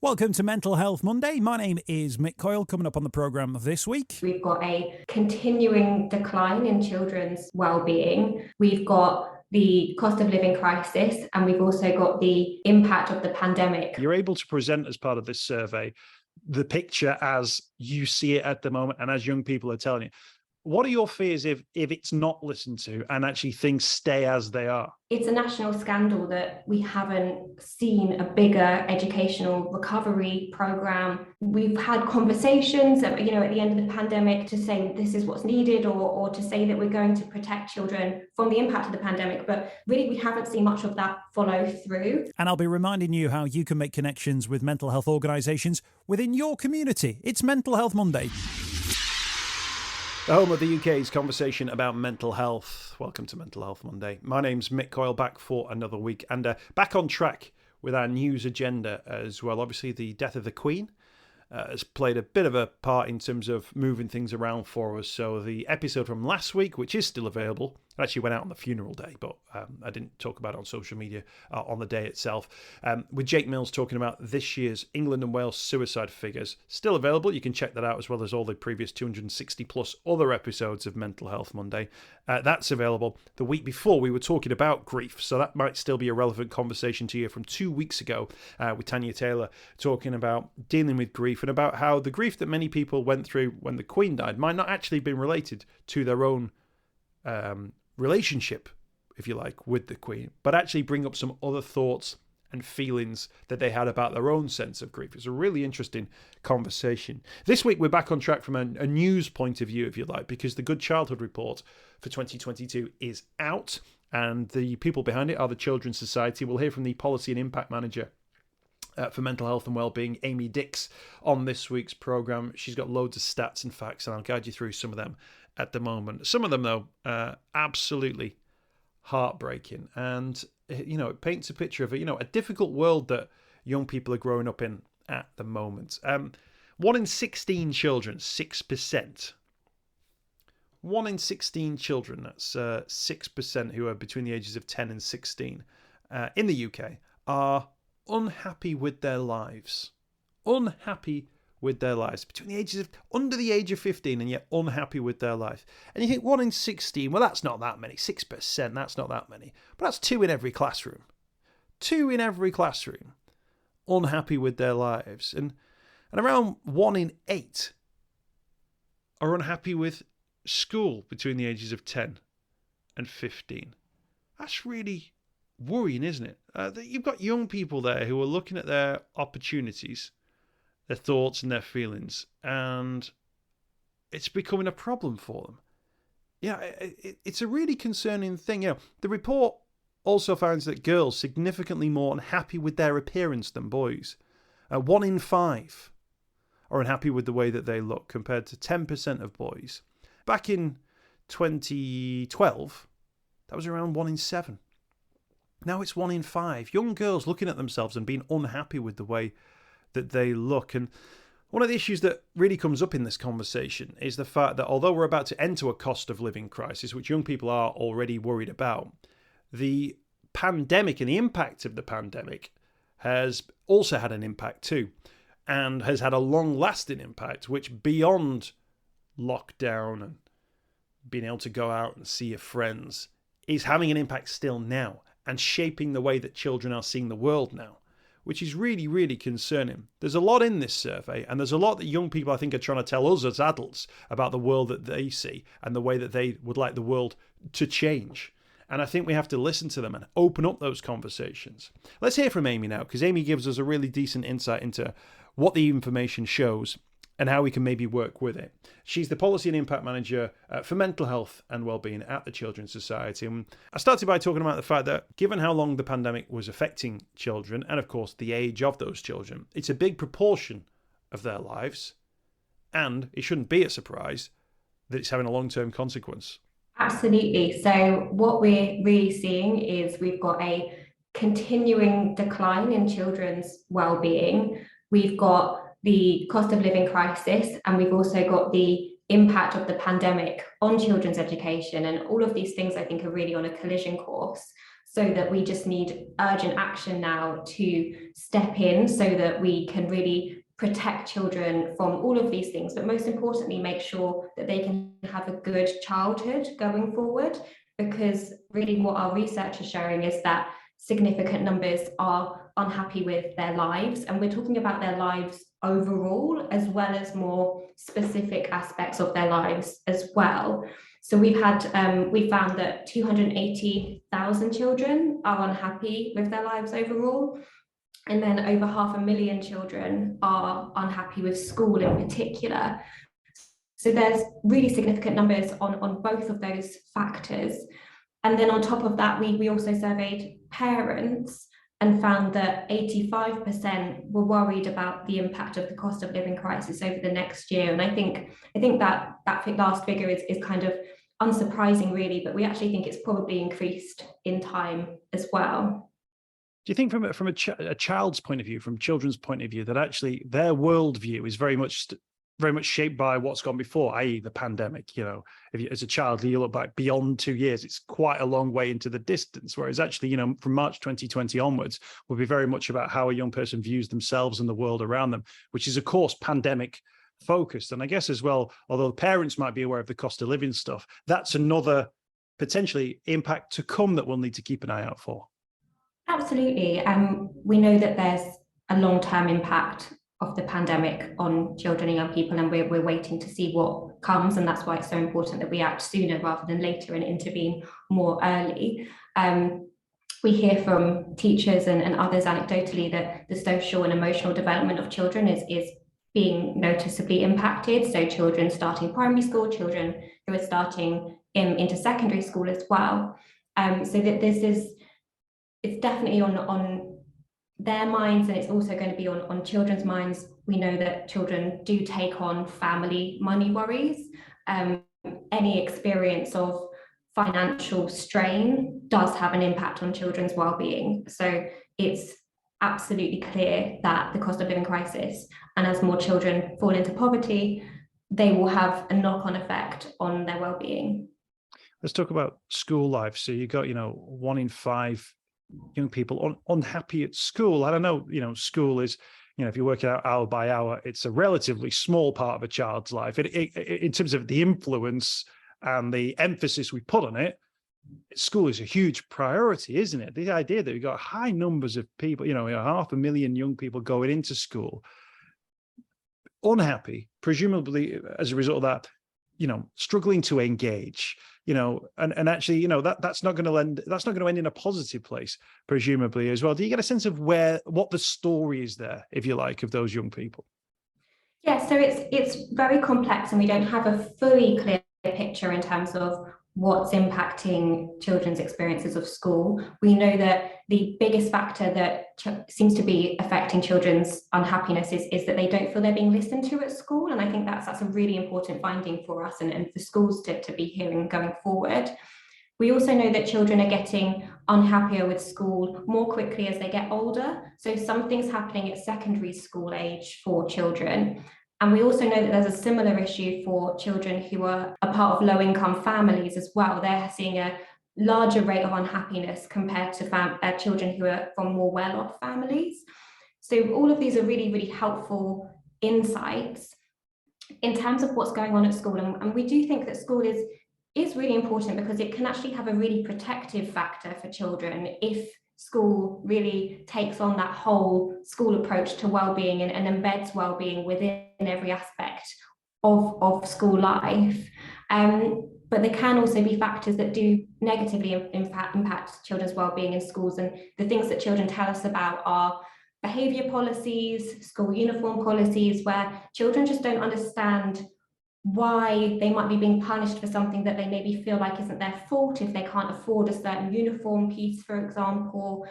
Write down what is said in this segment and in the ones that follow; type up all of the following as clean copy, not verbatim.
Welcome to Mental Health Monday. My name is Mick Coyle. Coming up on the programme this week, we've got a continuing decline in children's wellbeing. We've got the cost of living crisis, and we've also got the impact of the pandemic. You're able to present as part of this survey the picture as you see it at the moment and as young people are telling you. What are your fears if it's not listened to and actually things stay as they are? It's a national scandal that we haven't seen a bigger educational recovery program. We've had conversations, at the end of the pandemic to say this is what's needed or to say that we're going to protect children from the impact of the pandemic. But really, we haven't seen much of that follow through. And I'll be reminding you how you can make connections with mental health organisations within your community. It's Mental Health Monday. The home of the UK's conversation about mental health. Welcome to Mental Health Monday. My name's Mick Coyle, back for another week and back on track with our news agenda as well. Obviously, the death of the Queen has played a bit of a part in terms of moving things around for us. So the episode from last week, which is still available, I actually went out on the funeral day, but I didn't talk about it on social media on the day itself. With Jake Mills talking about this year's England and Wales suicide figures, still available. You can check that out as well as all the previous 260 plus other episodes of Mental Health Monday. That's available. The week before, we were talking about grief, so that might still be a relevant conversation to you from 2 weeks ago with Tanya Taylor talking about dealing with grief and about how the grief that many people went through when the Queen died might not actually have been related to their own relationship, if you like, with the Queen, but actually bring up some other thoughts and feelings that they had about their own sense of grief. It's a really interesting conversation. This week, we're back on track from a news point of view, if you like, because the Good Childhood Report for 2022 is out, and the people behind it are the Children's Society. We'll hear from the Policy and Impact Manager for Mental Health and Wellbeing, Amy Dix, on this week's programme. She's got loads of stats and facts, and I'll guide you through some of them at the moment. Some of them, though, absolutely heartbreaking. And, it paints a picture of, a difficult world that young people are growing up in at the moment. 1 in 16 children, 6%. 1 in 16 children, that's 6% who are between the ages of 10 and 16 in the UK, are unhappy with their lives. Unhappy with their lives between the ages of under the age of 15 and yet unhappy with their life. And you think 1 in 16, well, that's not that many. 6%, that's not that many. But that's 2 in every classroom. 2 in every classroom unhappy with their lives. And around 1 in 8 are unhappy with school between the ages of 10 and 15. That's really worrying, isn't it? That you've got young people there who are looking at their opportunities, their thoughts and their feelings, and it's becoming a problem for them. It's a really concerning thing. The report also finds that girls significantly more unhappy with their appearance than boys. 1 in 5 are unhappy with the way that they look, compared to 10% of boys. Back in 2012, that was around 1 in 7. Now it's 1 in 5. Young girls looking at themselves and being unhappy with the way that they look. And one of the issues that really comes up in this conversation is the fact that although we're about to enter a cost of living crisis, which young people are already worried about, the pandemic and the impact of the pandemic has also had an impact too, and has had a long-lasting impact, which beyond lockdown and being able to go out and see your friends is having an impact still now and shaping the way that children are seeing the world now, which is really, really concerning. There's a lot in this survey, and there's a lot that young people, I think, are trying to tell us as adults about the world that they see and the way that they would like the world to change. And I think we have to listen to them and open up those conversations. Let's hear from Amy now, because Amy gives us a really decent insight into what the information shows and how we can maybe work with it. She's the Policy and Impact Manager for Mental Health and Wellbeing at the Children's Society. And I started by talking about the fact that given how long the pandemic was affecting children, and of course the age of those children, it's a big proportion of their lives, and it shouldn't be a surprise that it's having a long-term consequence. Absolutely. So what we're really seeing is we've got a continuing decline in children's wellbeing. We've got the cost of living crisis, and we've also got the impact of the pandemic on children's education. And all of these things, I think, are really on a collision course. so that we just need urgent action now to step in so that we can really protect children from all of these things, but most importantly, make sure that they can have a good childhood going forward. Because really what our research is showing is that significant numbers are unhappy with their lives, and we're talking about their lives overall as well as more specific aspects of their lives as well. So we found that 280,000 children are unhappy with their lives overall, and then over 500,000 children are unhappy with school in particular. So there's really significant numbers on both of those factors. And then on top of that, we also surveyed parents and found that 85% were worried about the impact of the cost of living crisis over the next year. And I think that last figure is kind of unsurprising, really, but we actually think it's probably increased in time as well. Do you think from a child's point of view, from children's point of view, that actually their worldview is very much shaped by what's gone before, i.e. the pandemic? You know, if you, as a child, you look back beyond 2 years, it's quite a long way into the distance. Whereas actually, you know, from March 2020 onwards, will be very much about how a young person views themselves and the world around them, which is, of course, pandemic focused. And I guess as well, although parents might be aware of the cost of living stuff, that's another potentially impact to come that we'll need to keep an eye out for. Absolutely. We know that there's a long-term impact of the pandemic on children and young people, and we're waiting to see what comes, and that's why it's so important that we act sooner rather than later and intervene more early. We hear from teachers and others anecdotally that the social and emotional development of children is being noticeably impacted. So children starting primary school, children who are starting into secondary school as well. So that it's definitely on their minds, and it's also going to be on children's minds. We know that children do take on family money worries. Any experience of financial strain does have an impact on children's well-being. So it's absolutely clear that the cost of living crisis, and as more children fall into poverty, they will have a knock-on effect on their well-being. Let's talk about school life. So you got, 1 in 5 young people unhappy at school. I don't know, school is, if you work it out hour by hour, it's a relatively small part of a child's life. In terms of the influence and the emphasis we put on it, school is a huge priority, isn't it? The idea that we've got high numbers of people, 500,000 young people going into school, unhappy, presumably as a result of that, struggling to engage, and actually, that's not going to end in a positive place, presumably as well. Do you get a sense of what the story is there, if you like, of those young people? Yeah, so it's very complex, and we don't have a fully clear picture in terms of what's impacting children's experiences of school. We know that the biggest factor that seems to be affecting children's unhappiness is that they don't feel they're being listened to at school. And I think that's a really important finding for us and for schools to be hearing going forward. We also know that children are getting unhappier with school more quickly as they get older. So something's happening at secondary school age for children. And we also know that there's a similar issue for children who are a part of low-income families as well. They're seeing a larger rate of unhappiness compared to children who are from more well-off families. So all of these are really, really helpful insights in terms of what's going on at school. And we do think that school is really important because it can actually have a really protective factor for children if school really takes on that whole school approach to well-being and embeds well-being within every aspect of school life. But there can also be factors that do negatively impact children's well-being in schools. And the things that children tell us about are behaviour policies, school uniform policies, where children just don't understand why they might be being punished for something that they maybe feel like isn't their fault, if they can't afford a certain uniform piece, for example,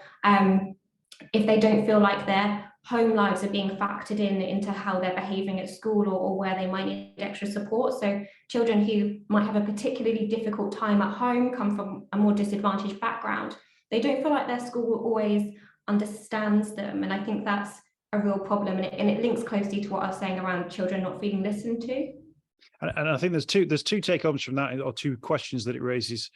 if they don't feel like their home lives are being factored into how they're behaving at school or where they might need extra support. So children who might have a particularly difficult time at home, come from a more disadvantaged background, they don't feel like their school always understands them. And I think that's a real problem. And it links closely to what I was saying around children not feeling listened to. And I think there's two take-homes from that, or two questions that it raises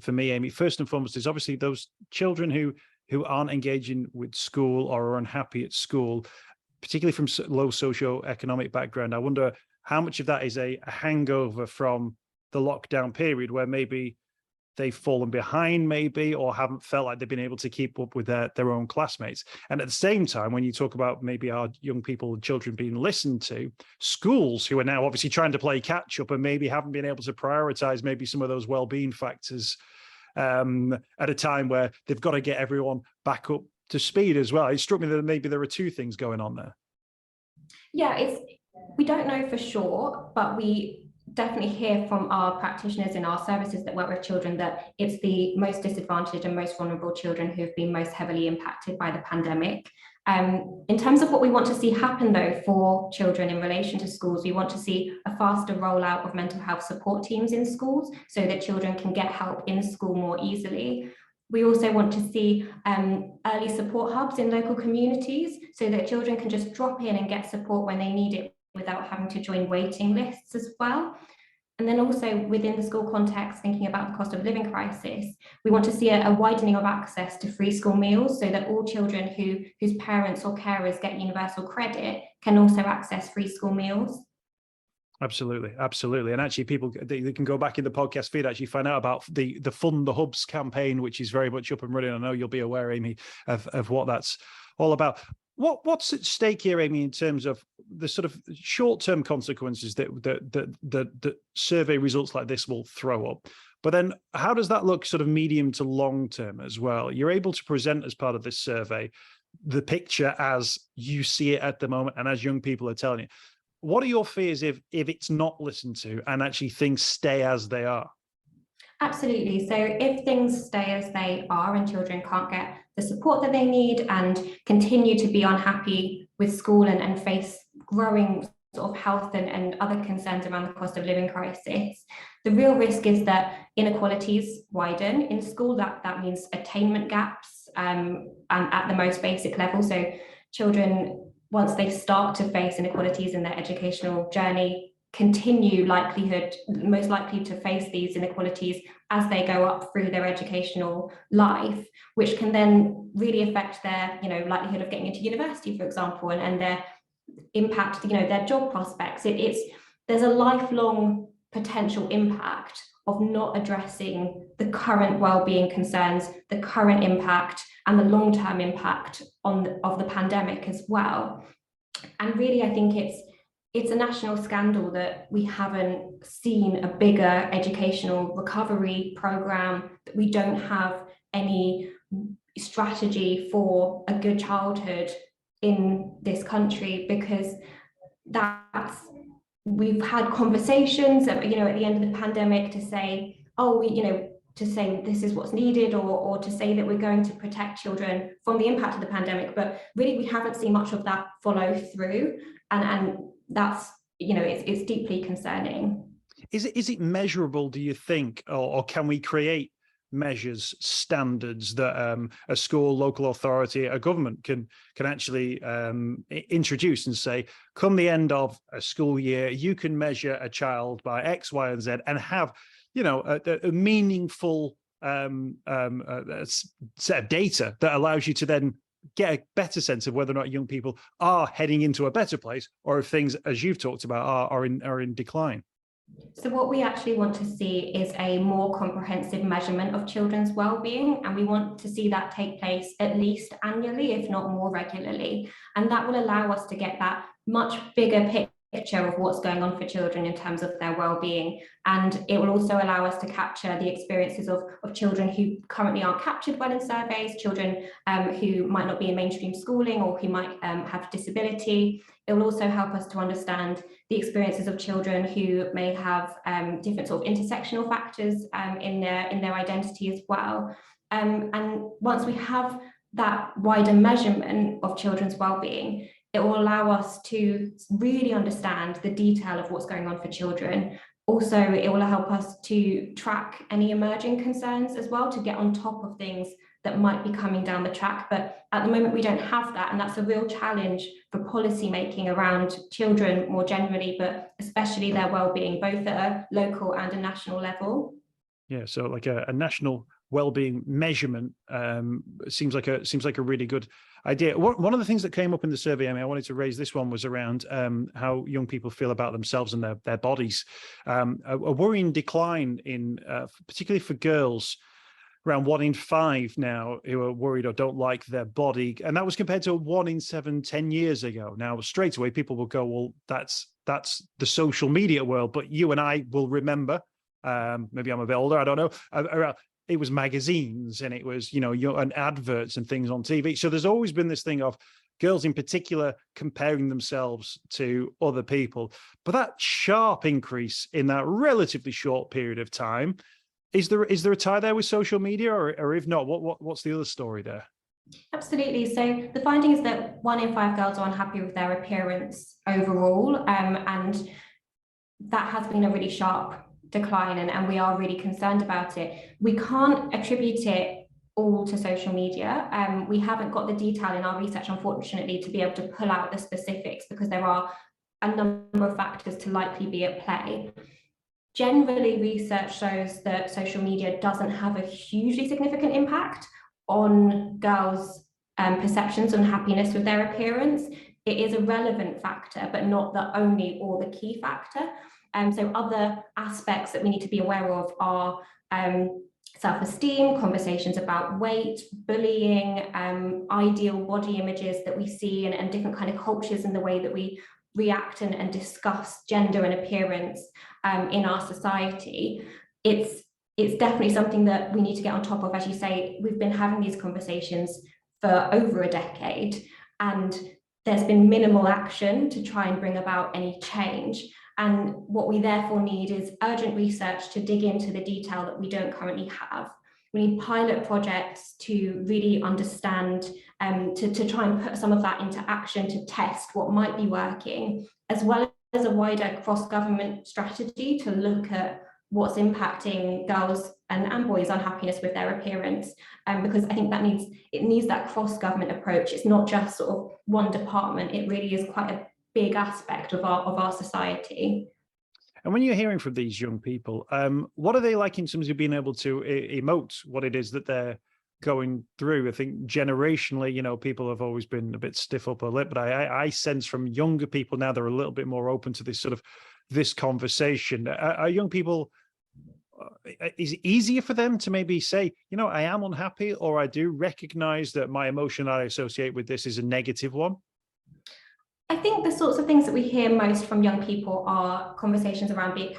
for me, Amy, first and foremost, is obviously those children who aren't engaging with school or are unhappy at school, particularly from low socioeconomic background. I wonder how much of that is a hangover from the lockdown period, where maybe they've fallen behind, maybe, or haven't felt like they've been able to keep up with their own classmates. And at the same time, when you talk about maybe our young people and children being listened to, schools who are now obviously trying to play catch up and maybe haven't been able to prioritize maybe some of those well-being factors at a time where they've got to get everyone back up to speed as well. It struck me that maybe there are two things going on there. Yeah, we don't know for sure, but we definitely hear from our practitioners in our services that work with children that it's the most disadvantaged and most vulnerable children who've been most heavily impacted by the pandemic. In terms of what we want to see happen, though, for children in relation to schools, we want to see a faster rollout of mental health support teams in schools so that children can get help in school more easily. We also want to see early support hubs in local communities so that children can just drop in and get support when they need it without having to join waiting lists as well. And then also within the school context, thinking about the cost of living crisis, we want to see a widening of access to free school meals so that all children whose parents or carers get universal credit can also access free school meals. Absolutely. And actually, people they can go back in the podcast feed, actually find out about the Fund the Hubs campaign, which is very much up and running. I know you'll be aware, Amy, of what that's all about. What's at stake here, Amy, in terms of the sort of short-term consequences that survey results like this will throw up? But then how does that look sort of medium to long term as well? You're able to present as part of this survey the picture as you see it at the moment and as young people are telling you. What are your fears if it's not listened to and actually things stay as they are? Absolutely. So if things stay as they are and children can't get the support that they need and continue to be unhappy with school and face growing sort of health and other concerns around the cost of living crisis, the real risk is that inequalities widen in school. That means attainment gaps and at the most basic level. So children, once they start to face inequalities in their educational journey, continue most likely to face these inequalities as they go up through their educational life, which can then really affect their likelihood of getting into university, for example, and their impact their job prospects. There's a lifelong potential impact of not addressing the current well-being concerns, the current impact and the long-term impact of the pandemic as well. And really, I think it's a national scandal that we haven't seen a bigger educational recovery program, that we don't have any strategy for a good childhood in this country, because we've had conversations at the end of the pandemic to say, to say this is what's needed, or to say that we're going to protect children from the impact of the pandemic, but really we haven't seen much of that follow through, and that's it's deeply concerning. Is it measurable, do you think, or can we create measures, standards that a school, local authority, a government can actually introduce and say, come the end of a school year, you can measure a child by X, Y, and Z and have a meaningful set of data that allows you to then get a better sense of whether or not young people are heading into a better place, or if things, as you've talked about, are in decline. So what we actually want to see is a more comprehensive measurement of children's well-being, and we want to see that take place at least annually, if not more regularly. And that will allow us to get that much bigger picture of what's going on for children in terms of their well-being. And it will also allow us to capture the experiences of children who currently aren't captured well in surveys, children who might not be in mainstream schooling or who might have disability. It will also help us to understand the experiences of children who may have different sort of intersectional factors in their identity as well. And once we have that wider measurement of children's well-being, it will allow us to really understand the detail of what's going on for children. Also, it will help us to track any emerging concerns as well, to get on top of things that might be coming down the track. But at the moment, we don't have that. And that's a real challenge for policy making around children more generally, but especially their well-being, both at a local and a national level. Yeah, so like a national well-being measurement seems like a really good idea. One of the things that came up in the survey, I wanted to raise this one, was around how young people feel about themselves and their bodies. A worrying decline in, particularly for girls, around 1 in 5 now who are worried or don't like their body, and that was compared to 1 in 7 10 years ago. Now, straight away, people will go, "Well, that's the social media world," but you and I will remember. Maybe I'm a bit older, I don't know. It was magazines, and it was and adverts and things on TV. So there's always been this thing of girls in particular comparing themselves to other people. But that sharp increase in that relatively short period of time, is there a tie there with social media, or if not, what's the other story there? Absolutely. So the finding is that 1 in 5 girls are unhappy with their appearance overall, and that has been a really sharp decline, and we are really concerned about it. We can't attribute it all to social media. We haven't got the detail in our research, unfortunately, to be able to pull out the specifics, because there are a number of factors to likely be at play. Generally, research shows that social media doesn't have a hugely significant impact on girls' perceptions and happiness with their appearance. It is a relevant factor, but not the only or the key factor. So other aspects that we need to be aware of are self-esteem, conversations about weight, bullying, ideal body images that we see, and different kind of cultures in the way that we react and discuss gender and appearance in our society. It's definitely something that we need to get on top of. As you say, we've been having these conversations for over a decade, and there's been minimal action to try and bring about any change. And what we therefore need is urgent research to dig into the detail that we don't currently have. We need pilot projects to really understand, to try and put some of that into action, to test what might be working, as well as a wider cross-government strategy to look at what's impacting girls and boys' unhappiness with their appearance. Because I think it needs that cross-government approach. It's not just sort of one department. It really is quite a big aspect of our society. And when you're hearing from these young people, what are they like in terms of being able to emote what it is that they're going through? I think generationally, people have always been a bit stiff upper lip, but I sense from younger people now they're a little bit more open to this conversation. Are young people, is it easier for them to maybe say, I am unhappy, or I do recognize that my emotion I associate with this is a negative one? I think the sorts of things that we hear most from young people are conversations around being,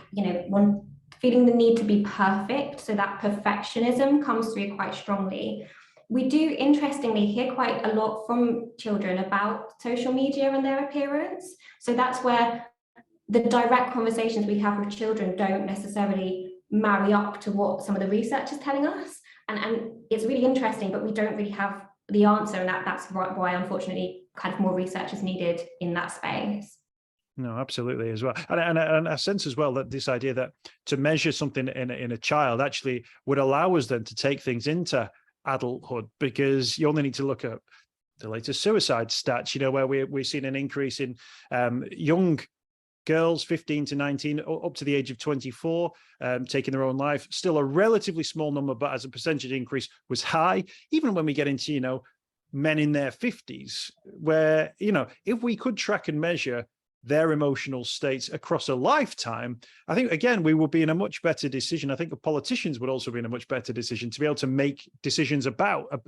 feeling the need to be perfect. So that perfectionism comes through quite strongly. We do, interestingly, hear quite a lot from children about social media and their appearance. So that's where the direct conversations we have with children don't necessarily marry up to what some of the research is telling us. And it's really interesting, but we don't really have the answer. And that's why, unfortunately, kind of more research is needed in that space. No, absolutely as well. And I sense as well that this idea that to measure something in a child actually would allow us then to take things into adulthood, because you only need to look at the latest suicide stats, where we're seeing an increase in young girls 15 to 19 up to the age of 24 taking their own life. Still a relatively small number, but as a percentage increase was high. Even when we get into men in their 50s, where if we could track and measure their emotional states across a lifetime, I think again we would be in a much better decision. I think the politicians would also be in a much better decision to be able to make decisions about a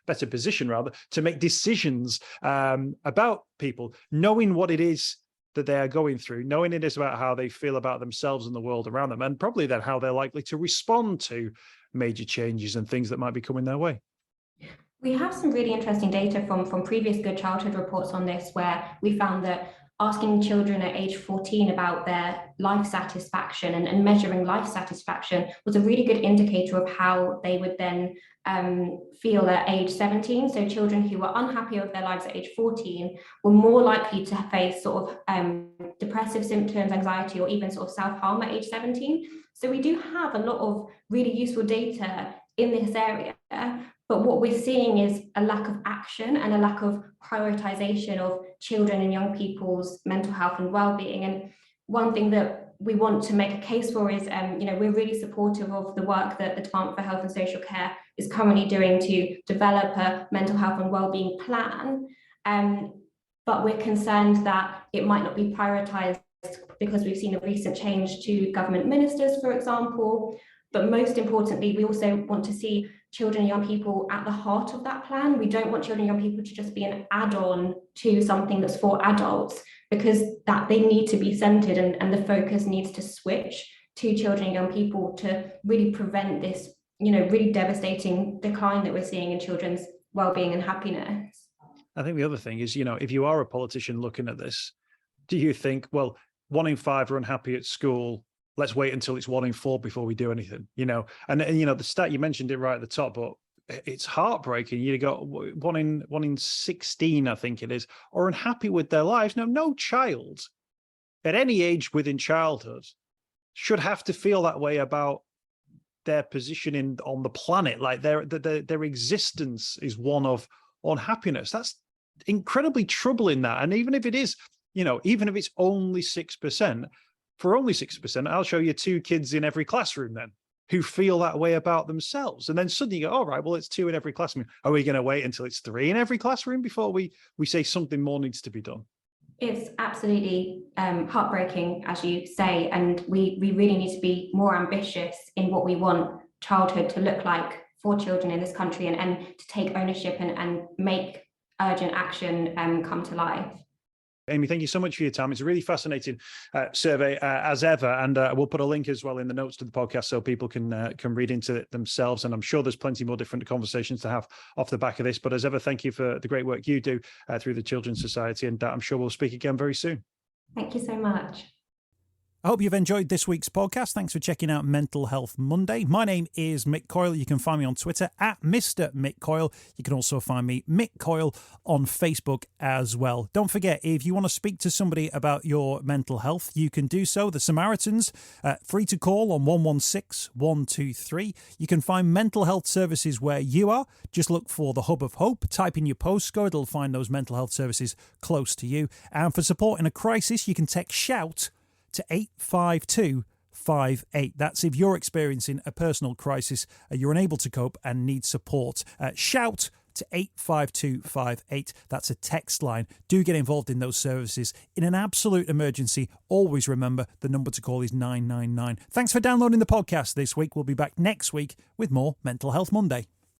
better position, rather, to make decisions about people, knowing what it is that they are going through, knowing it is about how they feel about themselves and the world around them, and probably then how they're likely to respond to major changes and things that might be coming their way. We have some really interesting data from previous Good Childhood reports on this, where we found that asking children at age 14 about their life satisfaction and measuring life satisfaction was a really good indicator of how they would then feel at age 17. So children who were unhappy with their lives at age 14 were more likely to face sort of depressive symptoms, anxiety, or even sort of self-harm at age 17. So we do have a lot of really useful data in this area. But what we're seeing is a lack of action and a lack of prioritization of children and young people's mental health and well-being. And one thing that we want to make a case for is, we're really supportive of the work that the Department for Health and Social Care is currently doing to develop a mental health and wellbeing plan. But we're concerned that it might not be prioritised because we've seen a recent change to government ministers, for example. But most importantly, we also want to see children and young people at the heart of that plan. We don't want children and young people to just be an add-on to something that's for adults, because that they need to be centered, and the focus needs to switch to children and young people to really prevent this, really devastating decline that we're seeing in children's well-being and happiness. I think the other thing is, if you are a politician looking at this, do you think, well, 1 in 5 are unhappy at school, let's wait until it's 1 in 4 before we do anything, and the stat, you mentioned it right at the top, but it's heartbreaking. You got 1 in 16, I think it is, are unhappy with their lives. Now, no child at any age within childhood should have to feel that way about their position on the planet. Like their existence is one of unhappiness. That's incredibly troubling, that. And even if it is, even if it's only 6%, for only 6%, I'll show you 2 kids in every classroom then who feel that way about themselves. And then suddenly you go, all right, well, it's 2 in every classroom. Are we going to wait until it's 3 in every classroom before we say something more needs to be done? It's absolutely heartbreaking, as you say, and we really need to be more ambitious in what we want childhood to look like for children in this country, and to take ownership and make urgent action come to life. Amy, thank you so much for your time. It's a really fascinating survey as ever, and we'll put a link as well in the notes to the podcast so people can read into it themselves. And I'm sure there's plenty more different conversations to have off the back of this. But as ever, thank you for the great work you do through the Children's Society, and I'm sure we'll speak again very soon. Thank you so much. I hope you've enjoyed this week's podcast. Thanks for checking out Mental Health Monday. My name is Mick Coyle. You can find me on Twitter at Mr. Mick Coyle. You can also find me, Mick Coyle, on Facebook as well. Don't forget, if you want to speak to somebody about your mental health, you can do so. The Samaritans, free to call on 116 123. You can find mental health services where you are. Just look for the Hub of Hope. Type in your postcode. It'll find those mental health services close to you. And for support in a crisis, you can text SHOUT to 85258. That's if you're experiencing a personal crisis, you're unable to cope and need support. Shout to 85258. That's a text line. Do get involved in those services. In an absolute emergency, always remember the number to call is 999. Thanks for downloading the podcast this week. We'll be back next week with more Mental Health Monday.